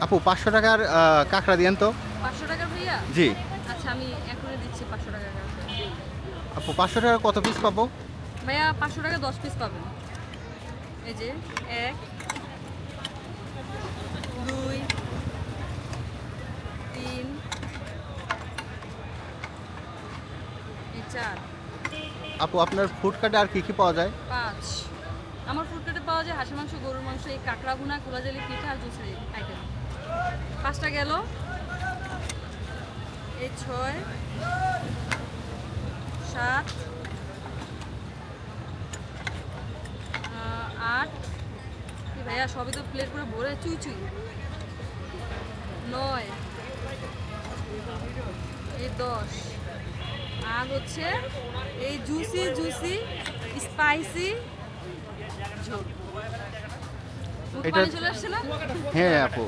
আপু 500 টাকার কাঁকড়া দিয়েন তো। 500 টাকার ভাইয়া? জি। আচ্ছা আমি এখনই দিচ্ছি 500 টাকার কাঁকড়া। আপু 500 টাকার কত পিস পাবো? ভাইয়া 500 টাকা 10 পিস পাবেন। এই যে 1 2 3 এই 4 আপু আপনার ফুড কার্টে আর কি কি পাওয়া যায়? 5 আমার ফুড কোর্টে পাওয়া যায় হাঁসের মাংস, গরুর মাংস, এই কাঁকড়া ভুনা, কোলাজালি পিঠা আর জুসের আইটেম। 5টা গেল, এই 6 7 8 কি ভাইয়া সবই তো প্লেট করে ভরে চুই চুই। 9 এই 10 আর হচ্ছে এই জুসি জুসি স্পাইসি ঝোল। মুখে এটা পানি চলে আসছে না? হ্যাঁ আপু।